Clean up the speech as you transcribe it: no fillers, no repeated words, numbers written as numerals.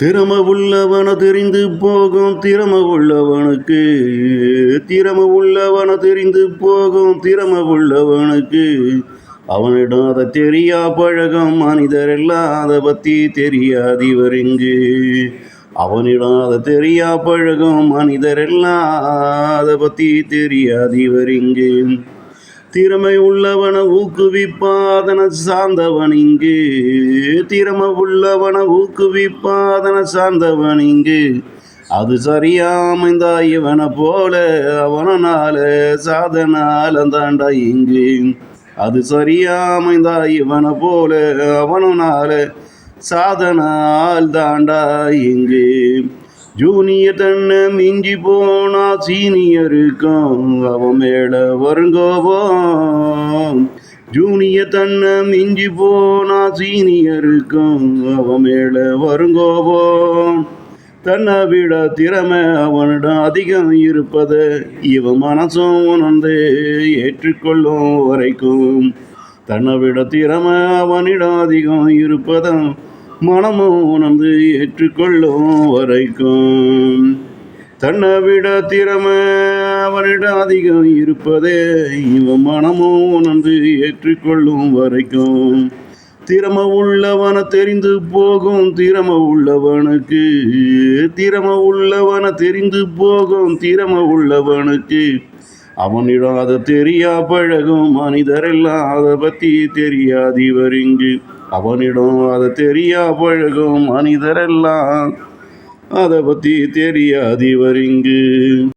திறம உள்ளவன தெரிந்து போகும் திறம உள்ளவனுக்கு, திறம உள்ளவன தெரிந்து போகும் திறம உள்ளவனுக்கு, அவனிடம் அதை தெரியா பழகும் மனிதரெல்லாம் அதை பற்றி தெரியாது இவரிங்கு. அவனிடம் அதை தெரியா பழகும் மனிதரெல்லாம் அதை பற்றி தெரியாது இவரிங்கு. திறமை உள்ளவன ஊக்குவிப்பாதன சார்ந்தவன் இங்கு, திறமை உள்ளவன ஊக்குவிப்பாதன சார்ந்தவன் இங்கு. அது சரியா அமைந்தா இவனை போல அவனால சாதனால தாண்டா இங்கு. அது சரியா அமைந்தா இவனை போல அவனால சாதனால் தாண்டா இங்கு. ஜூனியர் தன்னை மிஞ்சி போனா சீனியருக்கும் அவன் மேல வருங்கோபம். ஜூனியர் தன்னை மிஞ்சி போனா சீனியருக்கும் அவன் மேல வருங்கோபம். தன்னை விட திறமை அவனிடம் அதிகம் இருப்பதை இவன் மனசும் உணர்ந்து ஏற்றுக்கொள்ளும் வரைக்கும். தன்னை விட திறமை அவனிடம் அதிகம் இருப்பதும் மனமும் உணர்ந்து ஏற்றுக்கொள்ளும் வரைக்கும். தன்னை விட திறமை அவனிடம் அதிகம் இருப்பதே இவன் மனமும் உணர்ந்து ஏற்றுக்கொள்ளும் வரைக்கும். திறமை உள்ளவன தெரிந்து போகும் திறமை உள்ளவனுக்கு, திறமை உள்ளவன தெரிந்து போகும் திறமை உள்ளவனுக்கு, அவனிடம் அதை தெரியா பழகும் மனிதரெல்லாம் அதை பற்றி தெரியாது இவரிங்கு. அவனிடம் அதை தெரியா பழகும் மனிதரெல்லாம் அதை பற்றி தெரியாது இவரிங்கு.